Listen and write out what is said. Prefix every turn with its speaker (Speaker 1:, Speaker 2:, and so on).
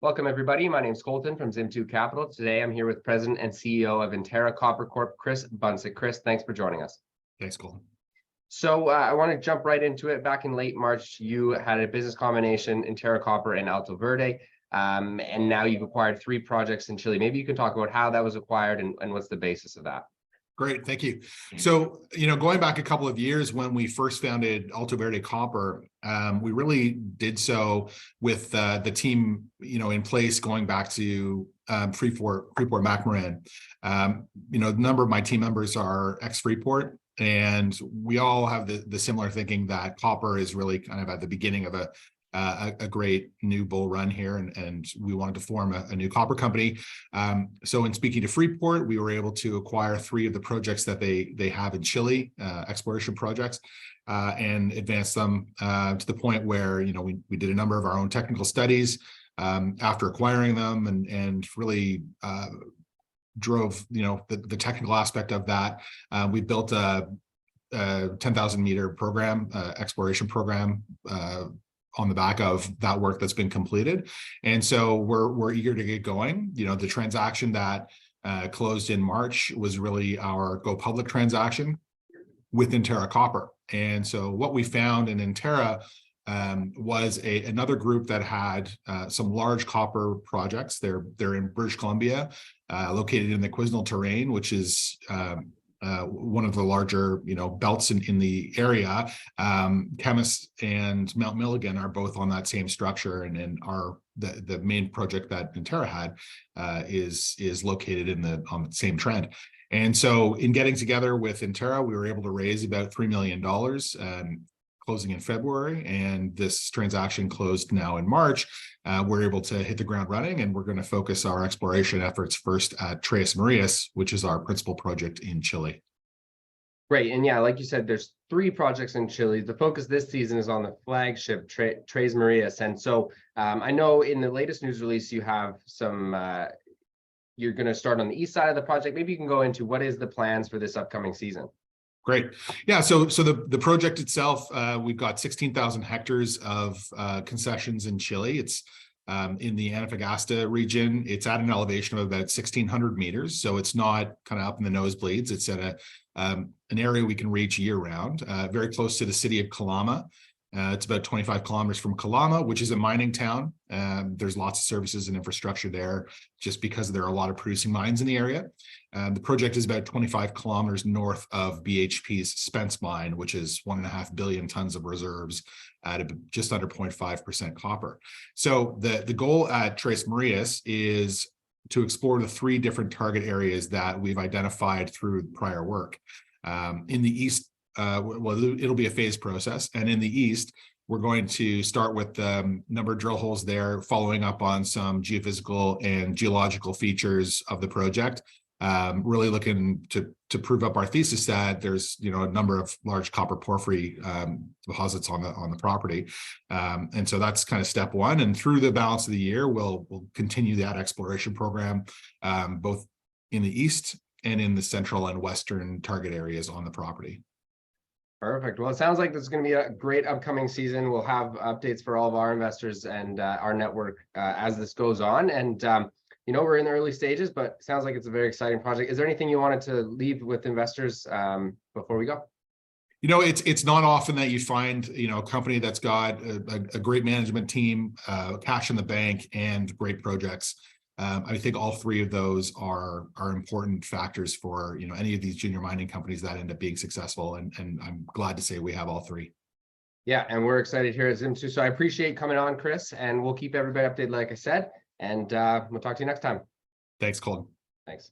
Speaker 1: Welcome, everybody. My name is Colton from Zimtu Capital. Today, I'm here with President and CEO of Interra Copper Corp, Chris Buncic. Chris, thanks for joining us.
Speaker 2: Thanks, Colton.
Speaker 1: So I want to jump right into it. Back in late March, you had a business combination, Interra Copper and Alto Verde, and now you've acquired 3 projects in Chile. Maybe you can talk about how that was acquired and what's the basis of that.
Speaker 2: Great, thank you. So, going back a couple of years when we first founded Alto Verde Copper, we really did so with the team, in place going back to Freeport McMoran. A number of my team members are ex-Freeport, and we all have the similar thinking that copper is really kind of at the beginning of a great new bull run here, and we wanted to form a new copper company. So in speaking to Freeport, we were able to acquire 3 of the projects that they have in Chile, exploration projects, and advance them to the point where we did a number of our own technical studies after acquiring them, and really drove the technical aspect of that. We built a 10,000 meter program, exploration program, on the back of that work that's been completed. And so we're eager to get going. The transaction that closed in March was really our go public transaction with Interra Copper. And so what we found in Interra was another group that had some large copper projects. They're in British Columbia, located in the Quesnel terrain, which is one of the larger, belts in the area. Chemist and Mount Milligan are both on that same structure, and the main project that Interra had is located on the same trend. And so, in getting together with Interra, we were able to raise about $3 million, closing in February, and this transaction closed now in March. We're able to hit the ground running, and we're going to focus our exploration efforts first at Tres Marias, which is our principal project in Chile.
Speaker 1: Great. And yeah, like you said, there's 3 projects in Chile. The focus this season is on the flagship Tres Marias. And so I know in the latest news release, you have some, you're going to start on the east side of the project. Maybe you can go into what is the plans for this upcoming season.
Speaker 2: Great. Yeah, so the project itself, we've got 16,000 hectares of concessions in Chile. It's in the Antofagasta region. It's at an elevation of about 1,600 meters, so it's not kind of up in the nosebleeds. It's at an area we can reach year round, very close to the city of Calama. It's about 25 kilometers from Calama, which is a mining town. There's lots of services and infrastructure there just because there are a lot of producing mines in the area. The project is about 25 kilometers north of BHP's Spence mine, which is 1.5 billion tons of reserves at just under 0.5% copper. So the goal at Tres Marias is to explore the 3 different target areas that we've identified through prior work. In the east, it'll be a phased process. And in the east, we're going to start with a number of drill holes there, following up on some geophysical and geological features of the project, really looking to prove up our thesis that there's a number of large copper porphyry deposits on the property. And so that's kind of step 1. And through the balance of the year, we'll continue that exploration program, both in the east and in the central and western target areas on the property.
Speaker 1: Perfect. Well, it sounds like this is going to be a great upcoming season. We'll have updates for all of our investors and our network as this goes on. And, we're in the early stages, but it sounds like it's a very exciting project. Is there anything you wanted to leave with investors before we go?
Speaker 2: It's not often that you find, a company that's got a great management team, cash in the bank, and great projects. I think all 3 of those are important factors for any of these junior mining companies that end up being successful, and I'm glad to say we have all 3.
Speaker 1: Yeah, and we're excited here at Zimtu. So I appreciate coming on, Chris, and we'll keep everybody updated, like I said, and we'll talk to you next time.
Speaker 2: Thanks, Colton.
Speaker 1: Thanks.